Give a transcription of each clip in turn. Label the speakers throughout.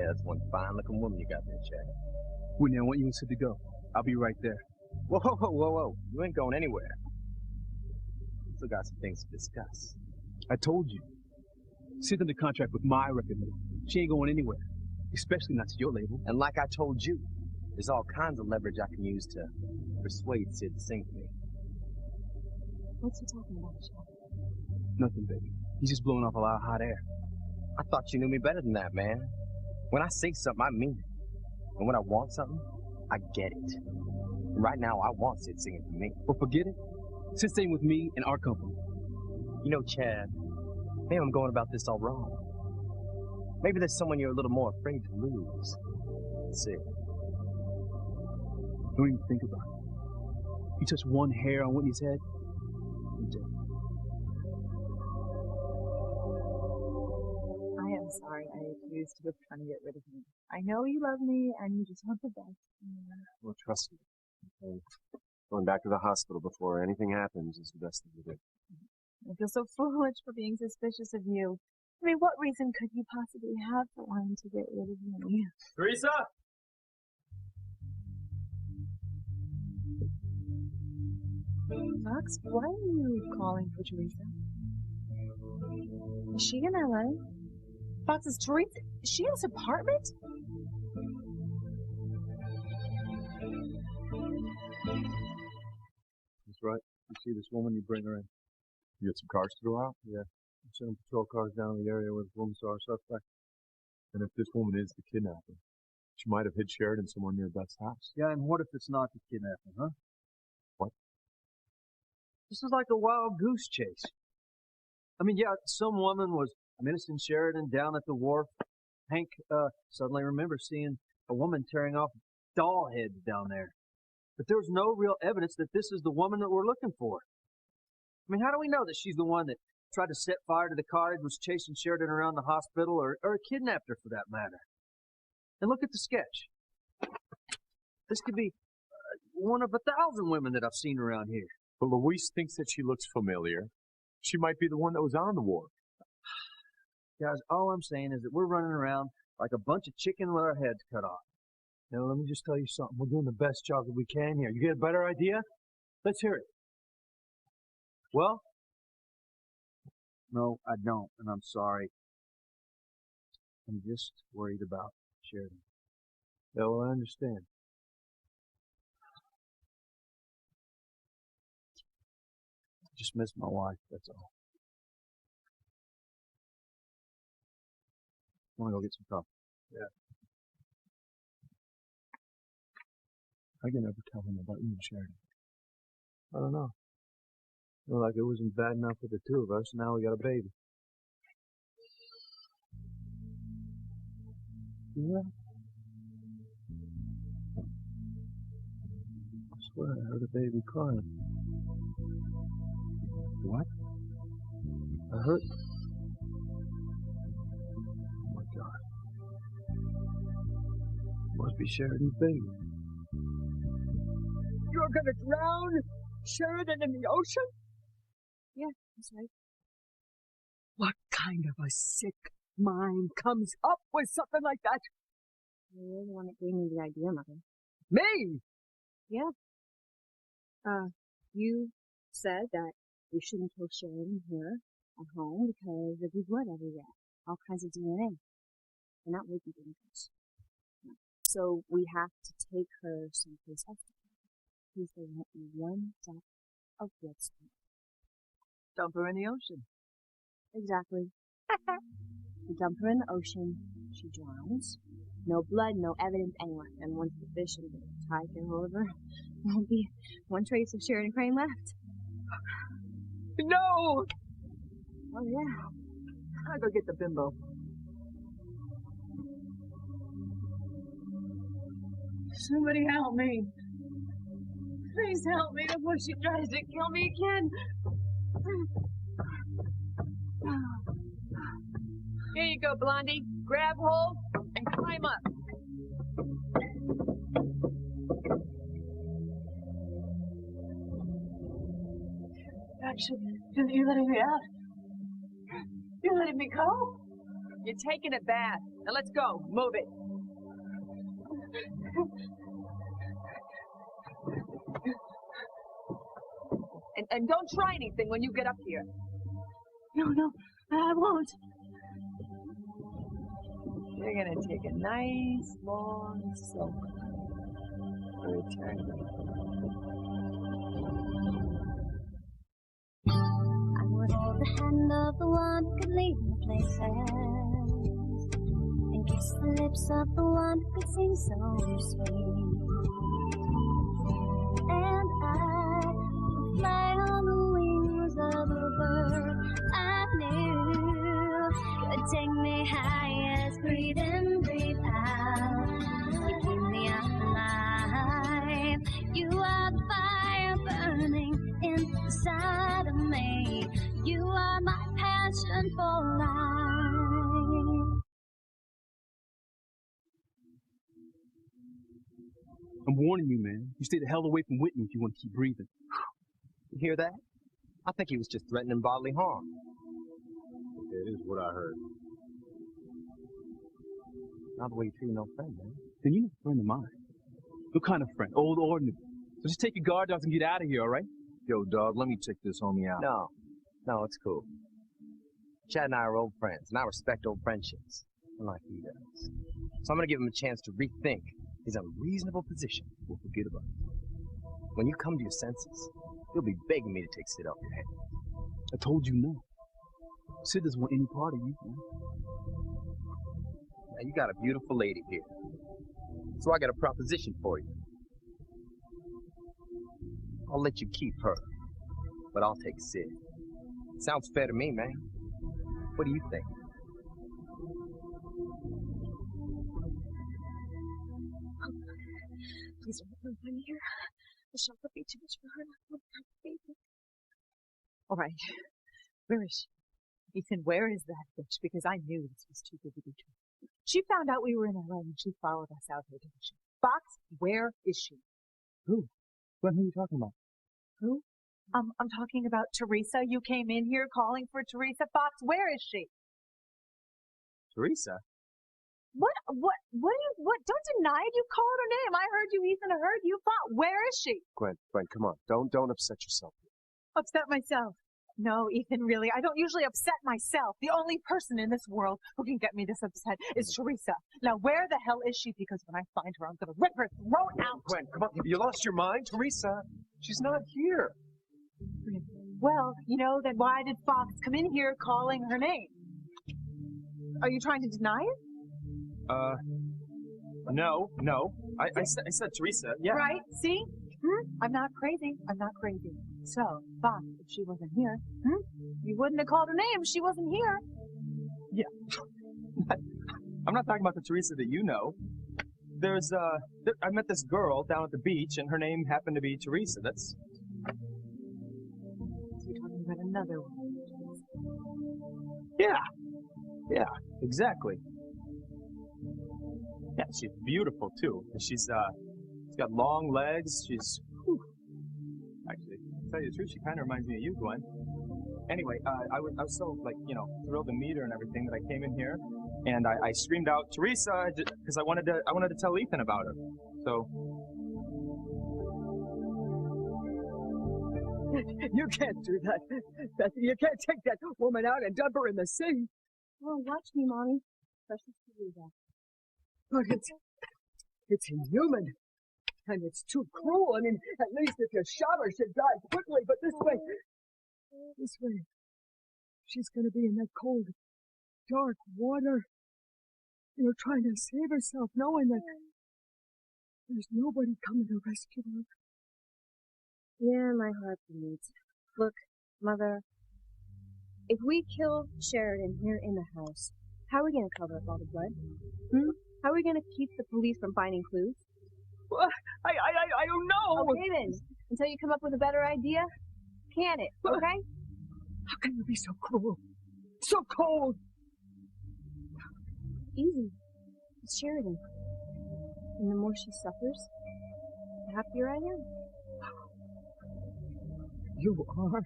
Speaker 1: Yeah, that's one fine-looking woman you got there, Chad.
Speaker 2: Whitney, I want you and Sid to go. I'll be right there.
Speaker 1: Whoa, whoa, whoa, whoa, whoa. You ain't going anywhere. Still got some things to discuss.
Speaker 2: I told you. Sid's under contract with my record label. She ain't going anywhere. Especially not to your label.
Speaker 1: And like I told you, there's all kinds of leverage I can use to persuade Sid to sing for me.
Speaker 3: What's he talking about, Chad?
Speaker 2: Nothing, baby. He's just blowing off a lot of hot air.
Speaker 1: I thought you knew me better than that, man. When I say something, I mean it. And when I want something, I get it. And right now, I want Sid singing for me.
Speaker 2: Well, forget it. Sid's staying with me and our company.
Speaker 1: You know, Chad, maybe I'm going about this all wrong. Maybe there's someone you're a little more afraid to lose. Sid.
Speaker 2: Don't even think about it. You touch one hair on Whitney's head, you're dead.
Speaker 3: I am sorry I accused you of trying to get rid of me. I know you love me and you just want the best.
Speaker 4: Well, trust me. Okay. Going back to the hospital before anything happens is the best thing to do.
Speaker 3: I feel so foolish for being suspicious of you. I mean, what reason could you possibly have for wanting to get rid of me?
Speaker 1: Teresa?
Speaker 3: Fox, why are you calling for Teresa? Is she in LA? Fox, is Teresa? Is she in this apartment?
Speaker 5: That's right. You see this woman, you bring her in. You get some cars to go out? Yeah. I'm sending patrol cars down to the area where the woman saw her suspect. And if this woman is the kidnapper, she might have hid Sheridan somewhere near Beth's house.
Speaker 6: Yeah, and what if it's not the kidnapping, huh?
Speaker 5: What?
Speaker 6: This is like a wild goose chase. I mean, yeah, some woman was menacing Sheridan down at the wharf. Hank suddenly remembers seeing a woman tearing off doll heads down there. But there was no real evidence that this is the woman that we're looking for. I mean, how do we know that she's the one that tried to set fire to the cottage, was chasing Sheridan around the hospital, or kidnapped her for that matter? And look at the sketch. This could be one of 1,000 women that I've seen around here.
Speaker 5: But Louise thinks that she looks familiar. She might be the one that was on the wharf.
Speaker 6: Guys, all I'm saying is that we're running around like a bunch of chicken with our heads cut off.
Speaker 2: Now, let me just tell you something. We're doing the best job that we can here. You get a better idea? Let's hear it.
Speaker 6: Well, no, I don't, and I'm sorry. I'm just worried about Sheridan.
Speaker 2: Yeah, well, I understand. I just miss my wife, that's all. I want to go get some coffee. Yeah. I can never tell him about you and Sheridan. I don't know. Well, like it wasn't bad enough for the two of us, now we got a baby. Yeah. I swear I heard a baby crying. What? I heard... Oh my God. Must be Sheridan's baby.
Speaker 7: You're gonna drown Sheridan in the ocean?
Speaker 3: Yeah, that's right.
Speaker 7: What kind of a sick mind comes up with something like that?
Speaker 3: You're the one that gave me the idea, Mother.
Speaker 7: Me?
Speaker 3: Yeah. You said that we shouldn't kill Sheridan here at home because of his blood everywhere. All kinds of DNA. And that would be dangerous. So we have to take her someplace else. Because there won't be one drop of blood spot.
Speaker 7: Dump her in the ocean.
Speaker 3: Exactly. We dump her in the ocean, she drowns. No blood, no evidence anywhere. And once the fish and the tide get hold of her, there won't be one trace of Sheridan Crane left.
Speaker 7: No!
Speaker 3: Oh, yeah.
Speaker 7: I'll go get the bimbo. Somebody help me. Please help me before she tries to kill me again. Here you go, Blondie. Grab hold and climb up. Actually, you're letting me out. You're letting me go?
Speaker 8: You're taking a bath. Now let's go. Move it. And don't try anything when you get up here.
Speaker 7: No, I won't.
Speaker 8: You're gonna take a nice long soak. Return.
Speaker 9: I would hold the hand of the one who could lead me places, and kiss the lips of the one who could sing so sweet. And I would fly on the wings of a bird I knew could take me high as breathe in, breathe out. You keep me alive. You are the fire burning inside of me. You are my passion for life.
Speaker 2: I'm warning you, man. You stay the hell away from Whitney if you want to keep breathing.
Speaker 1: You hear that? I think he was just threatening bodily harm.
Speaker 5: It is what I heard.
Speaker 1: Not the way you treat no friend, man.
Speaker 2: Then you're not a friend of mine. What kind of friend? Old or new? So just take your guard down and get out of here, all right?
Speaker 5: Yo, dog, let me check this homie out.
Speaker 1: No, it's cool. Chad and I are old friends, and I respect old friendships, unlike he does. So I'm gonna give him a chance to rethink his unreasonable position.
Speaker 2: Well, forget about it.
Speaker 1: When you come to your senses, you'll be begging me to take Sid off your hands.
Speaker 2: I told you no. Sid doesn't want any part of you, man.
Speaker 1: Now, you got a beautiful lady here. So I got a proposition for you. I'll let you keep her, but I'll take Sid. Sounds fair to me, man. What do you think?
Speaker 7: Please don't let me here. The shock would be too much for her.
Speaker 10: All right. Where is she? Ethan, where is that bitch? Because I knew this was too good to be true. She found out we were in LA and she followed us out here, didn't she? Fox, where is she?
Speaker 2: Who? Who are you talking about?
Speaker 10: Who? I'm talking about Teresa. You came in here calling for Teresa. Fox, where is she?
Speaker 1: Teresa?
Speaker 10: What? Don't deny it. You called her name. I heard you. Ethan heard you. Fox, where is she?
Speaker 4: Gwen, come on. Don't upset yourself.
Speaker 10: Upset myself. No, Ethan, really. I don't usually upset myself. The only person in this world who can get me this upset is Teresa. Now, where the hell is she? Because when I find her, I'm going to rip her throat out.
Speaker 4: Gwen, come on. You lost your mind? Teresa, she's not here.
Speaker 10: Well, you know, then why did Fox come in here calling her name? Are you trying to deny it?
Speaker 6: No. I said Teresa, yeah.
Speaker 10: Right, see? I'm not crazy. So, Fox, if she wasn't here, you wouldn't have called her name if she wasn't here.
Speaker 6: Yeah. I'm not talking about the Teresa that you know. I met this girl down at the beach, and her name happened to be Teresa.
Speaker 10: So you're talking about another one.
Speaker 6: Yeah, exactly. Yeah, she's beautiful, too. She's got long legs. Actually, to tell you the truth, she kind of reminds me of you, Gwen. Anyway, I was so, thrilled to meet her and everything that I came in here, and I screamed out, Teresa, because I wanted to tell Ethan about her. So.
Speaker 8: You can't do that. You can't take that woman out and dump her in the sea.
Speaker 3: Oh, watch me, Mommy. Precious Teresa.
Speaker 8: But it's inhuman. And it's too cruel. I mean, at least if you shot her, she'd die quickly. But this way, she's going to be in that cold, dark water, trying to save herself, knowing that there's nobody coming to rescue her.
Speaker 3: Yeah, my heart bleeds. Look, Mother, if we kill Sheridan here in the house, how are we going to cover up all the blood? How are we going to keep the police from finding clues?
Speaker 8: Well, I don't know.
Speaker 3: Okay then, until you come up with a better idea, can it, okay?
Speaker 8: How can you be so cruel? So cold?
Speaker 3: Easy. It's Sheridan. And the more she suffers, the happier I am.
Speaker 8: You are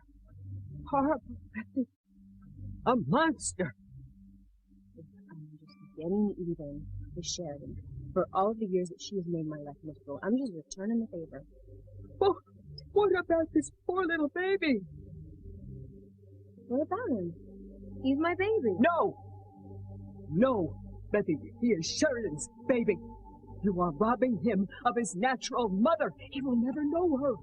Speaker 8: horrible, Betty. A monster.
Speaker 3: getting even with Sheridan for all of the years that she has made my life miserable. I'm just returning the favor.
Speaker 8: Well, what about this poor little baby?
Speaker 3: What about him? He's my baby.
Speaker 8: No! No, Betty, he is Sheridan's baby. You are robbing him of his natural mother. He will never know her.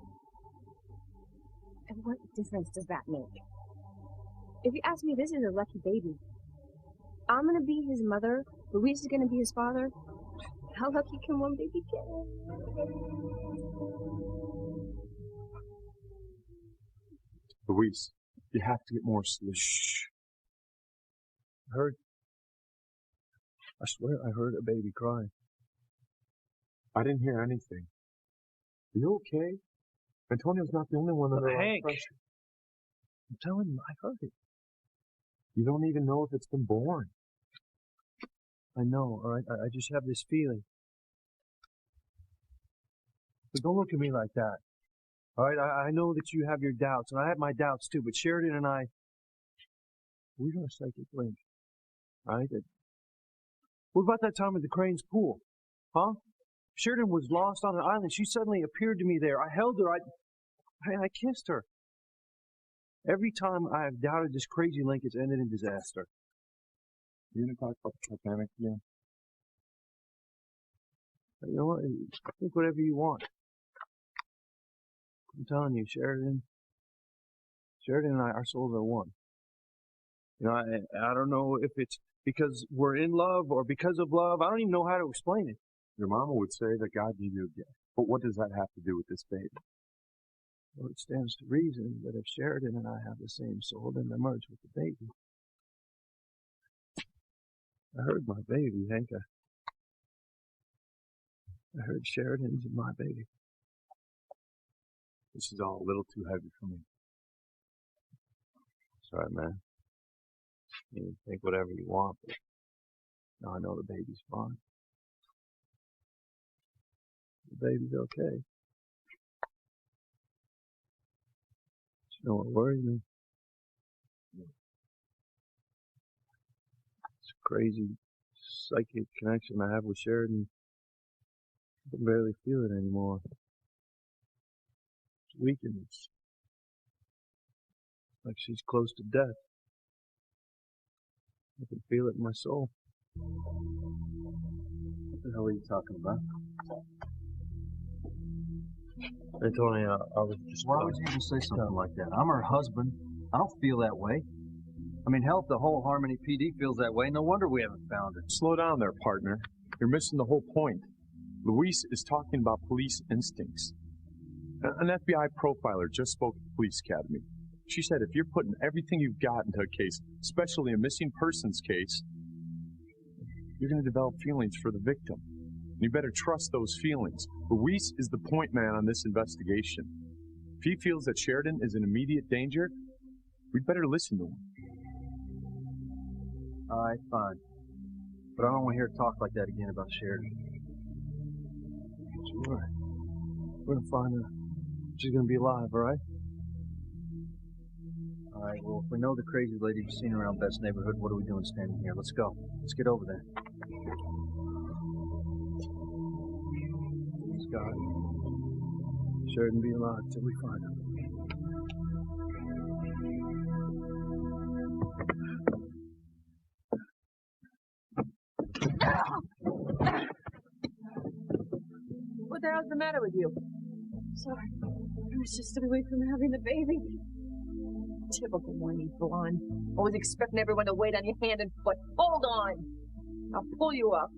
Speaker 3: And what difference does that make? If you ask me, this is a lucky baby. I'm gonna be his mother. Luis is gonna be his father. How lucky can one baby get?
Speaker 5: Luis, you have to get more sleep.
Speaker 2: Shh. I swear I heard a baby crying.
Speaker 5: I didn't hear anything. Are you okay? Antonio's not the only one under
Speaker 2: Hank!
Speaker 5: pressure.
Speaker 2: I'm telling you, I heard it.
Speaker 5: You don't even know if it's been born.
Speaker 2: I know, all right? I just have this feeling. But don't look at me like that. All right? I know that you have your doubts, and I have my doubts too, but Sheridan and I, we're going to psychic link. All right? What about that time at the Crane's pool? Huh? Sheridan was lost on an island. She suddenly appeared to me there. I held her. I kissed her. Every time I have doubted this crazy link, it's ended in disaster.
Speaker 5: You gonna talk about the Titanic again?
Speaker 2: You know what? Think whatever you want. I'm telling you, Sheridan and I, our souls are one. You know, I don't know if it's because we're in love or because of love. I don't even know how to explain it.
Speaker 5: Your mama would say that God gave you a gift. But what does that have to do with this baby?
Speaker 2: Well, it stands to reason that if Sheridan and I have the same soul, then they merge with the baby. I heard my baby, Hank. I heard Sheridan's and my baby.
Speaker 5: This is all a little too heavy for me.
Speaker 2: Sorry, man. You can think whatever you want, but now I know the baby's fine. The baby's okay. You know what worries me? It's a crazy psychic connection I have with Sheridan. I can barely feel it anymore. It's weakened. It's like she's close to death. I can feel it in my soul.
Speaker 6: What the hell are you talking about?
Speaker 2: Antonio, I was just...
Speaker 6: Why would you even say something like that? I'm her husband. I don't feel that way. I mean, hell, if the whole Harmony PD feels that way, no wonder we haven't found her.
Speaker 5: Slow down there, partner. You're missing the whole point. Luis is talking about police instincts. An FBI profiler just spoke at the police academy. She said if you're putting everything you've got into a case, especially a missing persons case, you're going to develop feelings for the victim. You better trust those feelings. Luis is the point man on this investigation. If he feels that Sheridan is in immediate danger, we'd better listen to him.
Speaker 6: All right, fine. But I don't want to hear her talk like that again about Sheridan.
Speaker 2: Sure. We're going to find her. She's going to be alive, all right?
Speaker 6: All right, well, if we know the crazy lady you've seen around Beth's neighborhood, what are we doing standing here? Let's go. Let's get over there.
Speaker 2: Please, God. Sheridan be alive till we find her.
Speaker 7: What the hell's the matter with you?
Speaker 10: Sorry. I was just away from having the baby. Typical whiny blonde. Always expecting everyone to wait on your hand and foot. Hold on. I'll pull you up.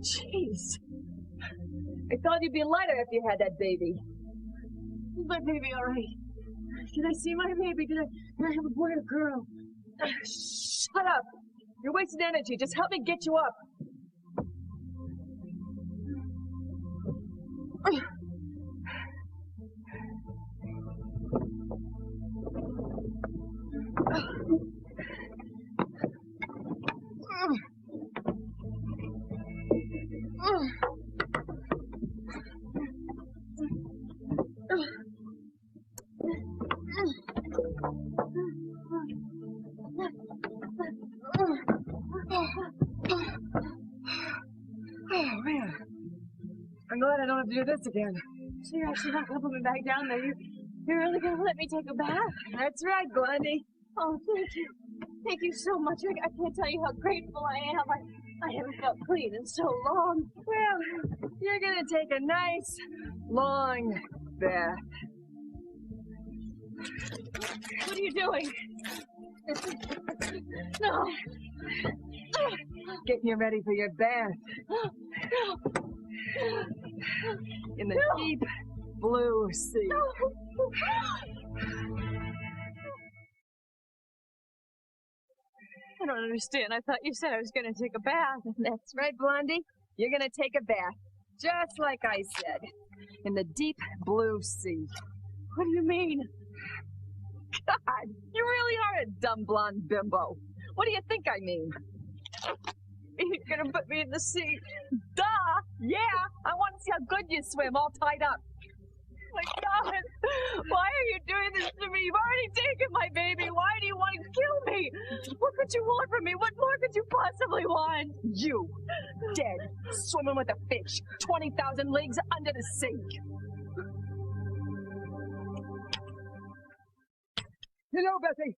Speaker 10: Jeez. I thought you'd be lighter if you had that baby.
Speaker 7: Is my baby all right? Did I see my baby? Did I have a boy or a girl?
Speaker 10: Shut up. You're wasting energy. Just help me get you up.
Speaker 8: I'm glad I don't have to do this again.
Speaker 7: So you're actually not coming back down there. You're really gonna let me take a bath?
Speaker 8: That's right, Blondie.
Speaker 7: Oh, thank you. Thank you so much. I can't tell you how grateful I am. I haven't felt clean in so long.
Speaker 8: Well, you're gonna take a nice, long bath.
Speaker 7: What are you doing? No.
Speaker 8: Getting you ready for your bath. In the deep blue sea.
Speaker 7: I don't understand. I thought you said I was going to take a bath.
Speaker 8: That's right, Blondie. You're going to take a bath. Just like I said. In the deep blue sea.
Speaker 7: What do you mean?
Speaker 8: God, you really are a dumb blonde bimbo. What do you think I mean?
Speaker 7: You're going to put me in the sea.
Speaker 8: Duh! Yeah! I want to see how good you swim all tied up.
Speaker 7: My God, why are you doing this to me? You've already taken my baby. Why do you want to kill me? What could you want from me? What more could you possibly want?
Speaker 8: You, dead, swimming with a fish, 20,000 leagues under the sea.
Speaker 11: You know, Betty,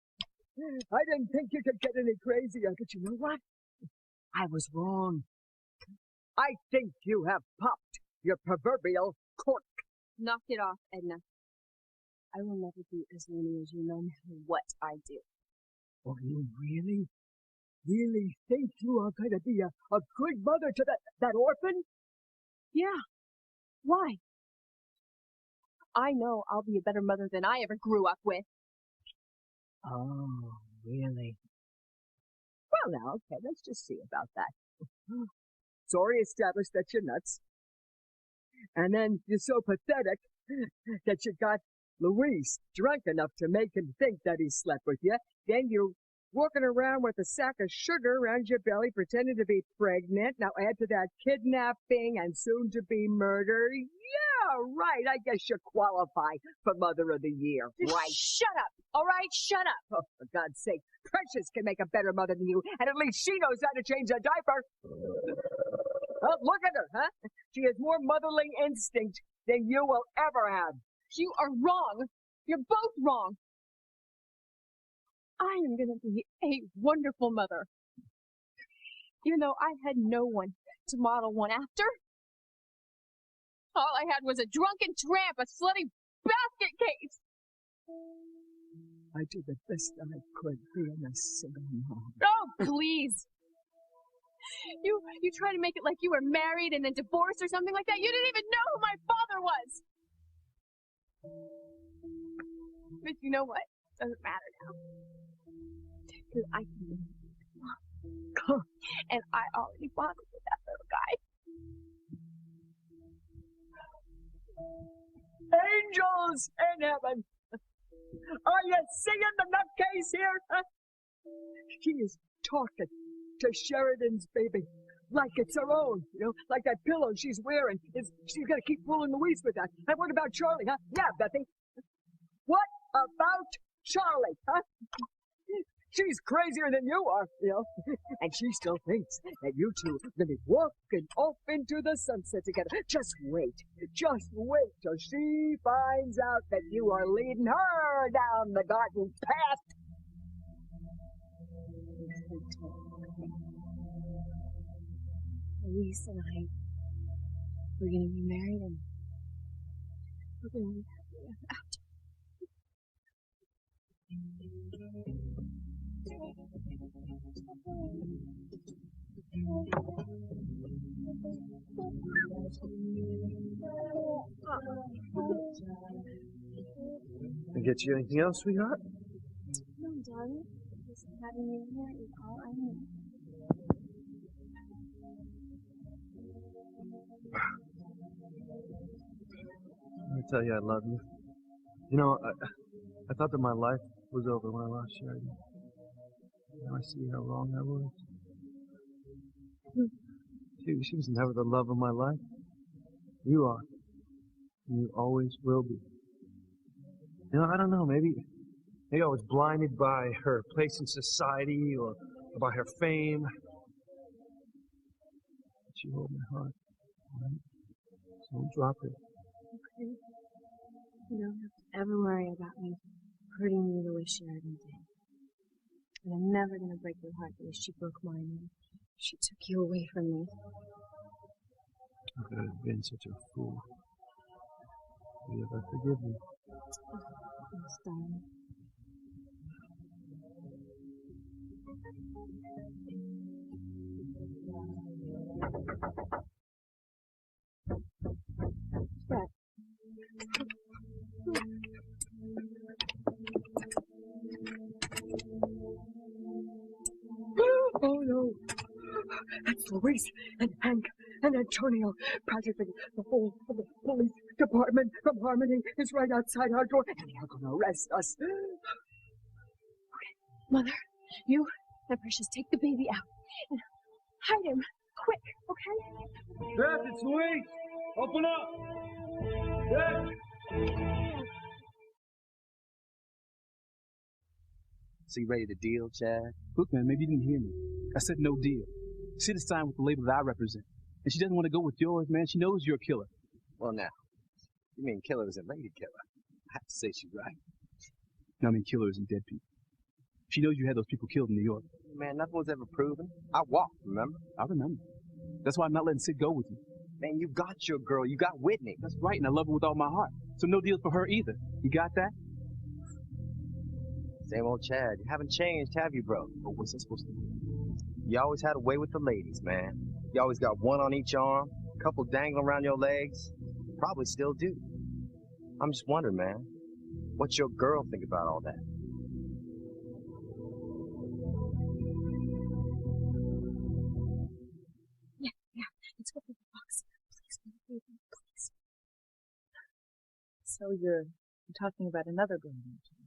Speaker 11: I didn't think you could get any crazier, but you know what? I was wrong. I think you have popped your proverbial cork.
Speaker 3: Knock it off, Edna. I will never be as lonely as you, no matter what I do.
Speaker 11: Oh, you really think you are going to be a good mother to that orphan?
Speaker 3: Yeah. Why? I know I'll be a better mother than I ever grew up with.
Speaker 11: Oh, really? Well, now, okay, let's just see about that. It's already established that you're nuts. And then you're so pathetic that you got Luis drunk enough to make him think that he slept with you. Then you're walking around with a sack of sugar around your belly pretending to be pregnant. Now add to that kidnapping and soon to be murder. Yeah, right. I guess you qualify for Mother of the Year, right?
Speaker 3: Shut up. All right, shut up.
Speaker 11: Oh, for God's sake. Precious can make a better mother than you, and at least she knows how to change a diaper. Oh, look at her, huh? She has more motherly instinct than you will ever have.
Speaker 3: You are wrong. You're both wrong. I am going to be a wonderful mother. Even though I had no one to model one after. All I had was a drunken tramp, a slutty basket case.
Speaker 11: I did the best I could being a single mom.
Speaker 3: Oh, please. You try to make it like you were married and then divorced or something like that. You didn't even know who my father was. But you know what? It doesn't matter now. Because I can be mom. And I already bonded with that little guy.
Speaker 11: Angels in heaven! Are you seeing the nutcase here? Huh? She is talking to Sheridan's baby like it's her own, you know, like that pillow she's wearing. She's gonna keep fooling Luis with that. And what about Charlie, huh? Yeah, Bethy. What about Charlie, huh? She's crazier than you are, you know. And she still thinks that you two are gonna be walking off into the sunset together. Just wait till she finds out that you are leading her down the garden path.
Speaker 3: Luis and I, we're going to be married and we're going to be happy ever after.
Speaker 2: Can I get you anything else, sweetheart?
Speaker 3: No, darling. Just having you here is all I need.
Speaker 2: I tell you I love you. You know, I thought that my life was over when I lost Sheridan. Now I see how wrong I was. She was never the love of my life. You are. And you always will be. You know, I don't know, maybe I was blinded by her place in society or by her fame. But she hold my heart. Right? Don't drop it.
Speaker 3: Okay. You don't have to ever worry about me hurting you the way Sheridan did. And I'm never going to break your heart the way she broke mine when she took you away from me.
Speaker 2: I could have been such a fool. Will you ever forgive me?
Speaker 3: Yes, darling. Brett.
Speaker 11: Oh no! That's Louise and Hank and Antonio. Practically the whole of the police department from Harmony is right outside our door, and they are going to arrest us.
Speaker 3: Mother, you, my precious, take the baby out and hide him. Quick, okay?
Speaker 2: Beth, it's Louise! Open up! Beth!
Speaker 1: So you ready to deal, Chad?
Speaker 12: Look, man, maybe you didn't hear me. I said no deal. She just signed with the label that I represent. And she doesn't want to go with yours, man. She knows you're a killer.
Speaker 1: Well, now, you mean killer isn't lady killer? I have to say she's right.
Speaker 12: No, I mean killers and dead people. She knows you had those people killed in New York.
Speaker 1: Man, nothing was ever proven. I walked, remember?
Speaker 12: I remember. That's why I'm not letting Sid go with you.
Speaker 1: Man, you got your girl. You got Whitney.
Speaker 12: That's right, and I love her with all my heart. So no deals for her either. You got that?
Speaker 1: Same old Chad. You haven't changed, have you, bro?
Speaker 12: But what's that supposed to mean?
Speaker 1: You always had a way with the ladies, man. You always got one on each arm, a couple dangling around your legs. Probably still do. I'm just wondering, man, what's your girl think about all that?
Speaker 3: Yeah, let's go for the box. Please.
Speaker 10: So you're talking about another girl, aren't you?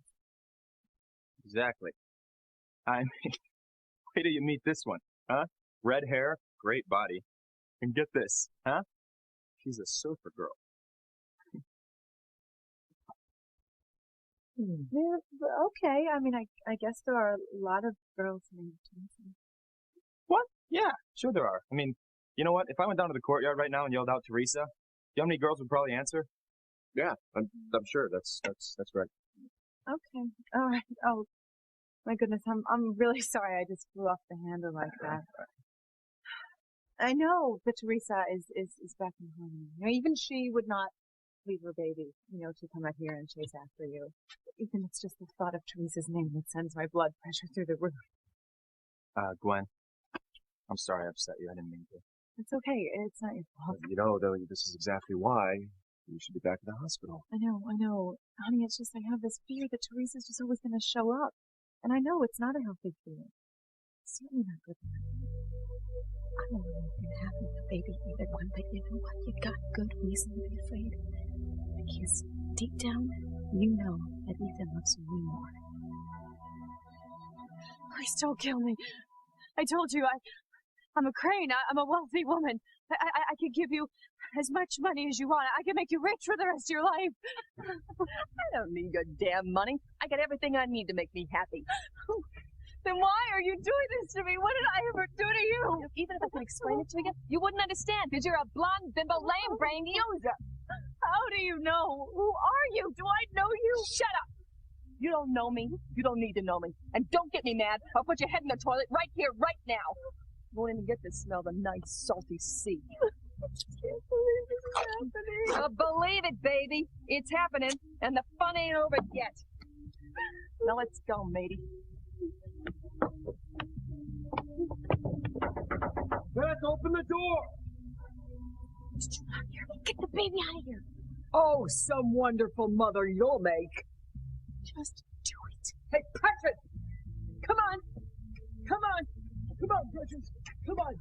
Speaker 13: Exactly. I mean, wait till you meet this one, huh? Red hair, great body. And get this, huh? She's a surfer girl.
Speaker 10: Yeah, okay. I mean, I guess there are a lot of girls named Teresa.
Speaker 13: What? Yeah, sure there are. I mean, you know what? If I went down to the courtyard right now and yelled out Teresa, you know how many girls would probably answer?
Speaker 4: Yeah, I'm sure that's right.
Speaker 10: Okay. All right. Oh, my goodness. I'm really sorry. I just flew off the handle like that. I know that Teresa is back in Harmony. You know, even she would not leave her baby, you know, to come out here and chase after you. Even it's just the thought of Teresa's name that sends my blood pressure through the roof.
Speaker 13: Gwen, I'm sorry I upset you. I didn't mean to.
Speaker 10: It's okay. It's not your fault.
Speaker 4: You know, though, this is exactly why you should be back at the hospital.
Speaker 10: I know. Honey, it's just I have this fear that Teresa's just always going to show up. And I know it's not a healthy fear. It's certainly not good for her.
Speaker 3: I don't know what's going to happen to the baby either one, but you know what? You got good reason to be afraid. Because deep down, you know that Ethan loves you more.
Speaker 7: Please don't kill me. I told you, I'm a crane. I'm a wealthy woman. I can give you as much money as you want. I can make you rich for the rest of your life.
Speaker 14: I don't need your damn money. I got everything I need to make me happy.
Speaker 7: Then why are you doing this to me? What did I ever do to you?
Speaker 14: Even if I could explain it to you, you wouldn't understand because you're a blonde, bimbo, lame-brained user.
Speaker 7: How do you know? Who are you? Do I know you?
Speaker 14: Shut up. You don't know me. You don't need to know me. And don't get me mad. I'll put your head in the toilet right here, right now. You won't even get to smell the nice, salty sea.
Speaker 7: I can't believe this is happening.
Speaker 14: Believe it, baby. It's happening, and the fun ain't over yet. Now let's go, matey.
Speaker 2: Beth, open the door!
Speaker 3: Get the baby out of here.
Speaker 11: Oh, some wonderful mother you'll make.
Speaker 3: Just do it.
Speaker 11: Hey, Patrick! Come on! Come on! Come on, Precious! Come on!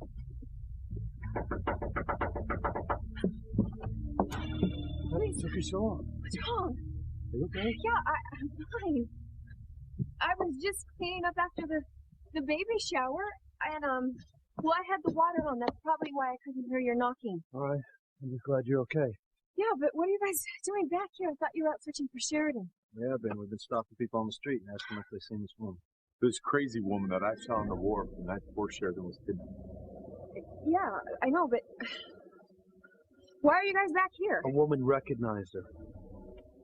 Speaker 2: What took you so long?
Speaker 3: What's wrong?
Speaker 2: Are you okay?
Speaker 3: Yeah, I'm fine. I was just cleaning up after the baby shower, and, well, I had the water on. That's probably why I couldn't hear your knocking.
Speaker 2: All right. I'm just glad you're okay.
Speaker 3: Yeah, but what are you guys doing back here? I thought you were out searching for Sheridan.
Speaker 2: Yeah, Ben, we've been stopping people on the street and asking if they've seen this woman.
Speaker 5: This crazy woman that I saw on the wharf the night before Sheridan was kidnapped.
Speaker 3: Yeah, I know, but... Why are you guys back here?
Speaker 2: A woman recognized her.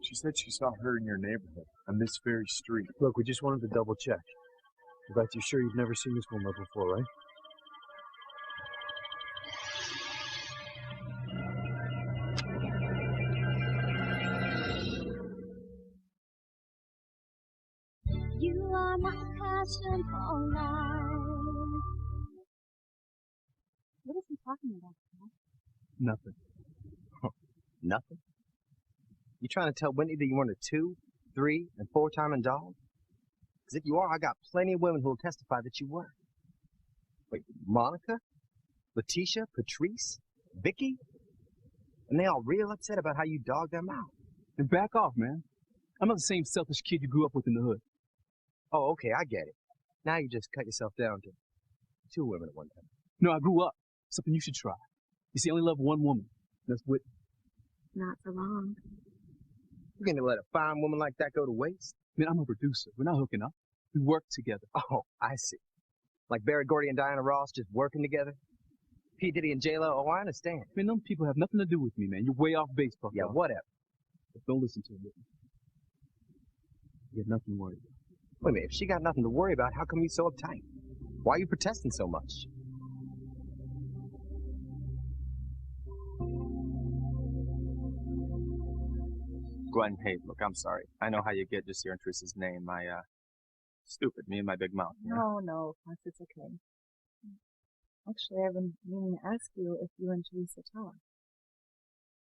Speaker 5: She said she saw her in your neighborhood on this very street.
Speaker 2: Look, we just wanted to double check. In fact, you're sure you've never seen this woman before, right?
Speaker 9: You are my passion for life.
Speaker 3: What is he talking about?
Speaker 12: Nothing.
Speaker 1: Nothing? You trying to tell Whitney that you weren't a 2, 3, and 4-timing dog? Because if you are, I got plenty of women who will testify that you were. Wait, Monica? Letitia? Patrice? Vicky? And they all real upset about how you dogged them out.
Speaker 12: And back off, man. I'm not the same selfish kid you grew up with in the hood.
Speaker 1: Oh, okay, I get it. Now you just cut yourself down to 2 women at one time.
Speaker 12: No, I grew up. Something you should try. You see, I only love one woman. That's Whitney.
Speaker 3: Not for long.
Speaker 1: You're gonna let a fine woman like that go to waste?
Speaker 12: Man, I'm a producer. We're not hooking up. We work together.
Speaker 1: Oh, I see. Like Barry Gordy and Diana Ross just working together? P. Diddy and J-Lo? Oh, I understand.
Speaker 12: Man, them people have nothing to do with me, man. You're way off base, Puff.
Speaker 1: Yeah, whatever.
Speaker 12: But don't listen to Whitney. You have nothing to worry about.
Speaker 1: Wait a minute, if she got nothing to worry about, how come you so uptight? Why are you protesting so much?
Speaker 13: Gwen, hey, look, I'm sorry. I know how you get just hearing Teresa's name. Stupid, me and my big mouth. You know?
Speaker 10: No, Fox, it's okay. Actually, I've been meaning to ask you if you and Teresa talk.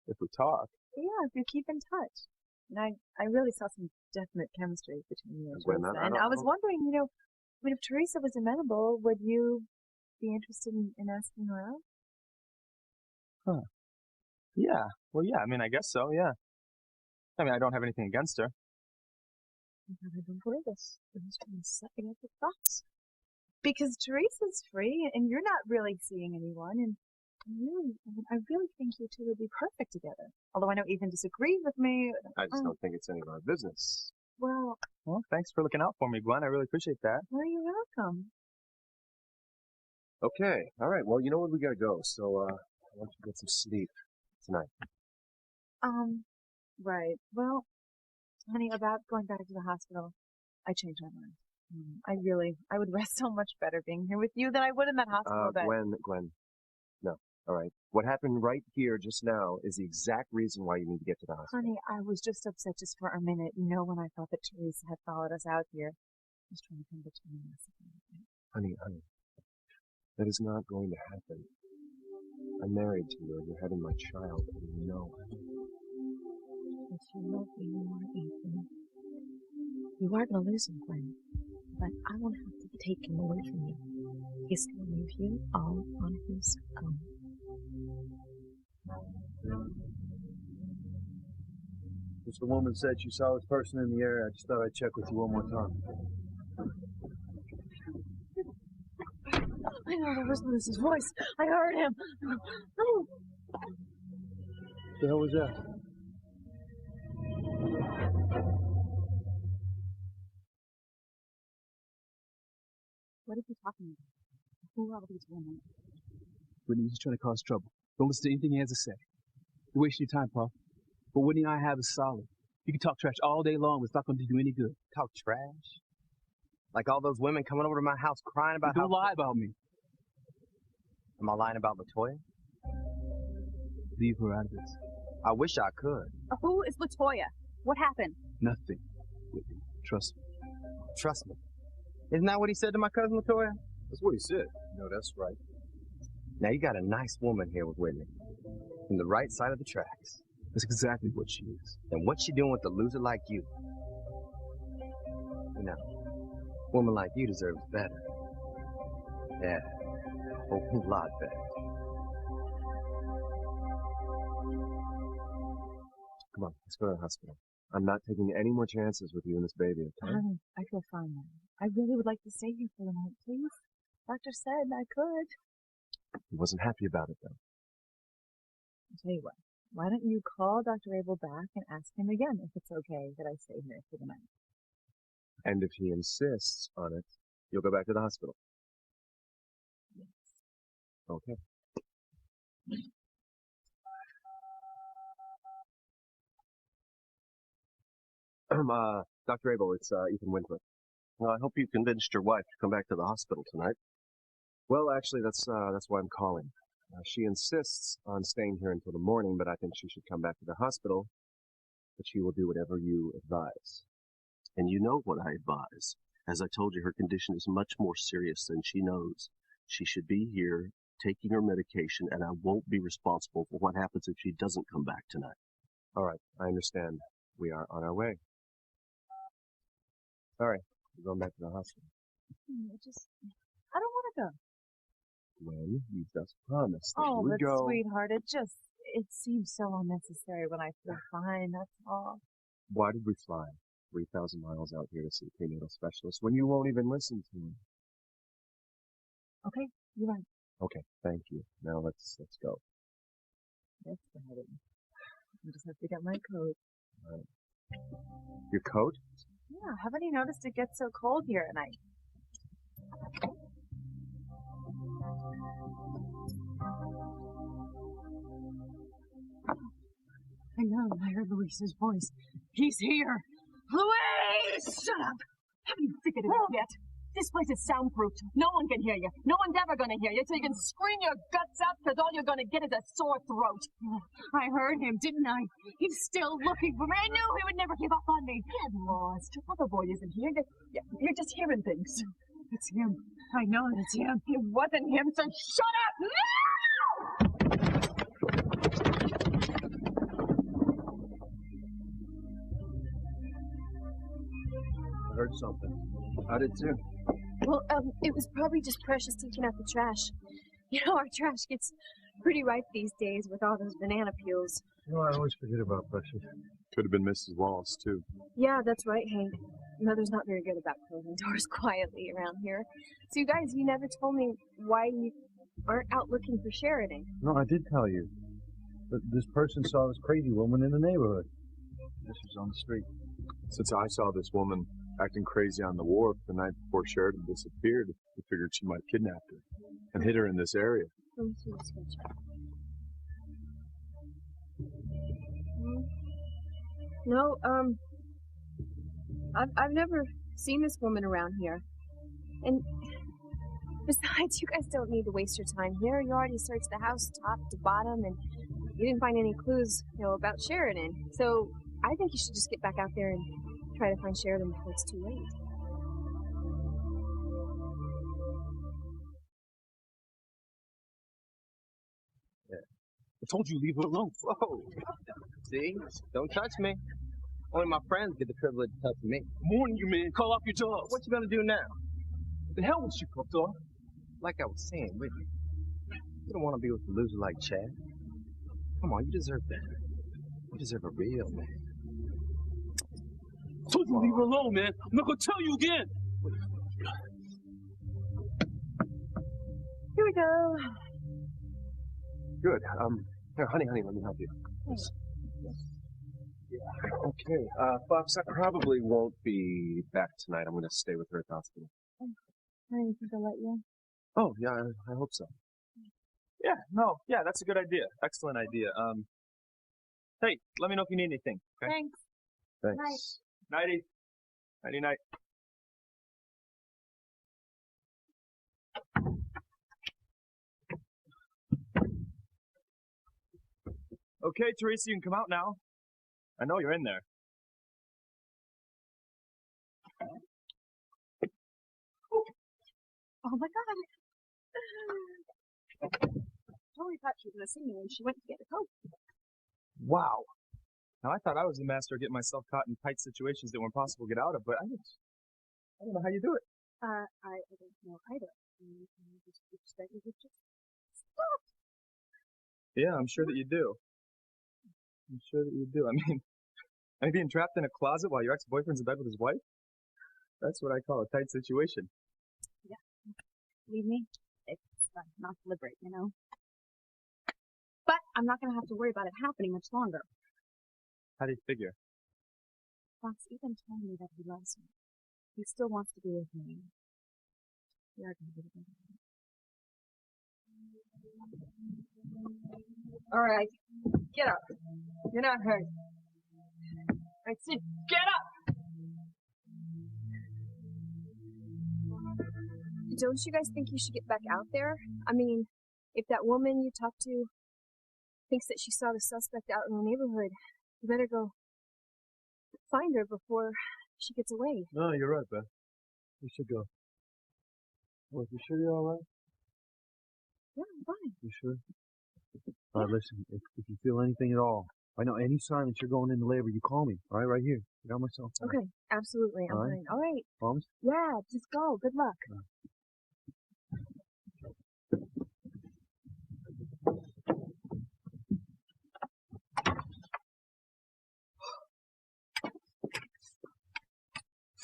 Speaker 13: If we talk.
Speaker 10: Yeah, if you keep in touch. And I really saw some definite chemistry between you and
Speaker 4: Gwen,
Speaker 10: Teresa.
Speaker 4: I
Speaker 10: And I was wondering, I mean, if Teresa was amenable, would you be interested in asking her out?
Speaker 13: Huh. Yeah. Well, yeah, I mean, I guess so, yeah. I mean, I don't have anything against her.
Speaker 10: I thought I'd avoid this. I was trying to set me up with thoughts. Because Teresa's free, and you're not really seeing anyone, and I really think you two would be perfect together. Although I know Ethan disagrees with me.
Speaker 4: I just don't think it's any of our business.
Speaker 10: Well,
Speaker 13: thanks for looking out for me, Gwen. I really appreciate that.
Speaker 10: well, you're welcome.
Speaker 4: Okay, all right. Well, you know what? We gotta go. So, I want you to get some sleep tonight.
Speaker 10: Right. Well, honey, about going back to the hospital, I changed my mind. I would rest so much better being here with you than I would in that hospital bed.
Speaker 4: Gwen. No. All right. What happened right here just now is the exact reason why you need to get to the hospital.
Speaker 10: Honey, I was just upset just for a minute, when I thought that Teresa had followed us out here. I was trying to come between us.
Speaker 4: Honey. That is not going to happen. I'm married to you and you're having my child, and you know it.
Speaker 10: But you love me more, Ethan. You are going to lose him, Gwen. But I won't have to take him away from you. He's going to leave you all on his own.
Speaker 2: Just the woman said she saw this person in the area. I just thought I'd check with you one more time.
Speaker 10: I know that was his voice. I heard him. Oh.
Speaker 2: What the hell was that?
Speaker 3: What are you talking about? Who are these women?
Speaker 12: Whitney, he's trying to cause trouble. Don't listen to anything he has to say. You're wasting your time, Puff. But Whitney and I have is solid. You can talk trash all day long, but it's not going to do you any good.
Speaker 1: Talk trash? Like all those women coming over to my house crying about
Speaker 12: Don't lie about me.
Speaker 1: Am I lying about LaToya?
Speaker 12: Leave her out of this.
Speaker 1: I wish I could.
Speaker 3: Who is LaToya? What happened?
Speaker 12: Nothing. Whitney, trust me.
Speaker 1: Trust me. Isn't that what he said to my cousin LaToya?
Speaker 4: That's what he said. No, that's right.
Speaker 1: Now you got a nice woman here with Whitney. From the right side of the tracks.
Speaker 12: That's exactly what she is.
Speaker 1: And what's she doing with a loser like you? A woman like you deserves better. Yeah, a whole lot better.
Speaker 4: Come on, let's go to the hospital. I'm not taking any more chances with you and this baby, okay?
Speaker 10: Honey, I feel fine now. I really would like to stay here for the night, please. Doctor said I could.
Speaker 4: He wasn't happy about it, though.
Speaker 10: I'll tell you what. Why don't you call Dr. Abel back and ask him again if it's okay that I stay here for the night?
Speaker 4: And if he insists on it, you'll go back to the hospital.
Speaker 10: Yes.
Speaker 4: Okay. Dr. Abel, it's Ethan Winthrop.
Speaker 15: Well, I hope you convinced your wife to come back to the hospital tonight.
Speaker 4: Well, actually, that's why I'm calling. She insists on staying here until the morning, but I think she should come back to the hospital. But she will do whatever you advise.
Speaker 15: And you know what I advise. As I told you, her condition is much more serious than she knows. She should be here taking her medication, and I won't be responsible for what happens if she doesn't come back tonight.
Speaker 4: All right, I understand. We are on our way. Sorry, we're going back to the hospital.
Speaker 10: I don't want to go.
Speaker 4: Well, you just promised that
Speaker 10: Oh,
Speaker 4: you would
Speaker 10: but
Speaker 4: go.
Speaker 10: sweetheart, it seems so unnecessary when I feel fine, that's all.
Speaker 4: Why did we fly 3,000 miles out here to see a prenatal specialist when you won't even listen to me?
Speaker 10: Okay, you're right.
Speaker 4: Okay, thank you. Now let's go.
Speaker 10: That's about it. I just have to get my coat.
Speaker 4: All right. Your coat?
Speaker 10: Yeah, haven't you noticed it gets so cold here at night?
Speaker 11: I know, I heard Luis's voice. He's here. Luis!
Speaker 14: Shut up! Have you figured it out yet? This place is soundproofed. No one can hear you. No one's ever gonna hear you, so you can scream your guts out, because all you're gonna get is a sore throat.
Speaker 11: I heard him, didn't I? He's still looking for me.
Speaker 14: I knew he would never give up on me. Get lost. Well, the boy isn't here. You're just hearing things.
Speaker 11: It's him. I know it's him.
Speaker 14: It wasn't him, so shut up! No!
Speaker 2: I heard something. I did too.
Speaker 3: Well, it was probably just Precious taking out the trash. You know, our trash gets pretty ripe these days with all those banana peels.
Speaker 2: You know, I always forget about Precious.
Speaker 5: Could have been Mrs. Wallace, too.
Speaker 3: Yeah, that's right, Hank. Mother's not very good about closing doors quietly around here. So you guys, you never told me why you aren't out looking for Sheridan.
Speaker 2: No, I did tell you. But this person saw this crazy woman in the neighborhood. This was on the street.
Speaker 5: Since I saw this woman acting crazy on the wharf the night before Sheridan disappeared, we figured she might have kidnapped her and hid her in this area.
Speaker 3: Let me see this picture. No, I've never seen this woman around here. And besides, you guys don't need to waste your time here. You already searched the house top to bottom, and you didn't find any clues, about Sheridan. So I think you should just get back out there and try to find Sheridan before it's too late.
Speaker 1: I told you leave her alone. Whoa. See? Don't touch me. Only my friends get the privilege of touching me.
Speaker 12: I'm warning you, man. Call off your dogs.
Speaker 1: What you gonna do now?
Speaker 12: The hell with you, pup dog.
Speaker 1: Like I was saying, with you. You don't want to be with a loser like Chad. Come on, you deserve better. You deserve a real man.
Speaker 12: I told you leave her alone, man. I'm not gonna tell you again.
Speaker 3: Here we go.
Speaker 4: Good. Here, honey, let me help you. Yes. Yeah. Okay. Fox, I probably won't be back tonight. I'm going to stay with her at the hospital.
Speaker 3: I didn't think I'll let you.
Speaker 4: Oh, yeah, I hope so.
Speaker 13: Yeah, that's a good idea. Excellent idea. Hey, let me know if you need anything. Okay?
Speaker 10: Thanks.
Speaker 4: Thanks.
Speaker 13: Nighty. Nighty night. Okay, Teresa, you can come out now. I know you're in there.
Speaker 3: Oh my God. Totally thought she was going to see me when she went to get the coat.
Speaker 13: Wow. Now, I thought I was the master of getting myself caught in tight situations that were impossible to get out of, but I don't know how you do it.
Speaker 3: I don't know either. I just wish that you would just stop.
Speaker 13: Yeah, I'm sure that you do. I'm sure that you do. I mean, being trapped in a closet while your ex-boyfriend's in bed with his wife? That's what I call a tight situation.
Speaker 3: Yeah. Believe me, it's not deliberate, But I'm not going to have to worry about it happening much longer.
Speaker 13: How do you figure?
Speaker 3: Fox even told me that he loves me. He still wants to be with me. We are going to be together.
Speaker 14: All right, get up. You're not hurt. I said, get up!
Speaker 3: don't you guys think you should get back out there? I mean, if that woman you talked to thinks that she saw the suspect out in the neighborhood, you better go find her before she gets away.
Speaker 2: No, you're right, Beth. We should go. Well, you sure you're all right?
Speaker 3: Yeah, I'm fine.
Speaker 2: You sure? All right, listen, if you feel anything at all, I know any sign that you're going into labor, you call me. All right here. I got my cell phone.
Speaker 3: Okay, absolutely. I'm fine. All right.
Speaker 2: Promise?
Speaker 3: Yeah, just go. Good luck.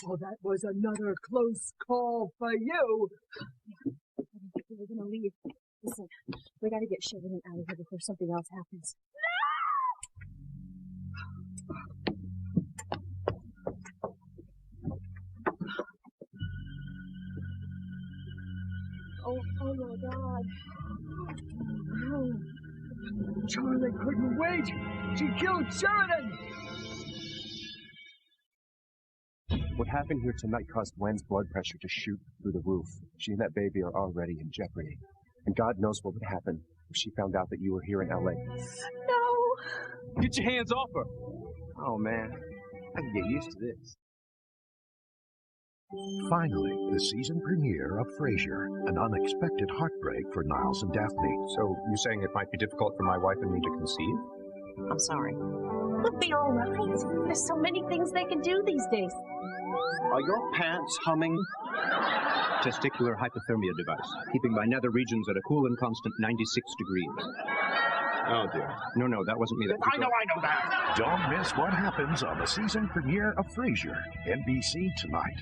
Speaker 11: Oh, that was another close call for you.
Speaker 3: We're gonna leave. Listen, we gotta get Sheridan out of here before something else happens. Oh my God.
Speaker 11: No. Charlie couldn't wait. She killed Sheridan.
Speaker 4: What happened here tonight caused Gwen's blood pressure to shoot through the roof. She and that baby are already in jeopardy. And God knows what would happen if she found out that you were here in L.A.
Speaker 3: No!
Speaker 13: Get your hands off her!
Speaker 1: Oh, man. I can get used to this.
Speaker 16: Finally, the season premiere of Frasier, an unexpected heartbreak for Niles and Daphne.
Speaker 17: So, you're saying it might be difficult for my wife and me to conceive?
Speaker 14: I'm sorry. They'll be all right. There's so many things they can do these days.
Speaker 17: Are your pants humming? Testicular hypothermia device, keeping my nether regions at a cool and constant 96 degrees. Oh, dear. No, that wasn't me.
Speaker 16: I know that! Don't miss what happens on the season premiere of Frasier, NBC tonight.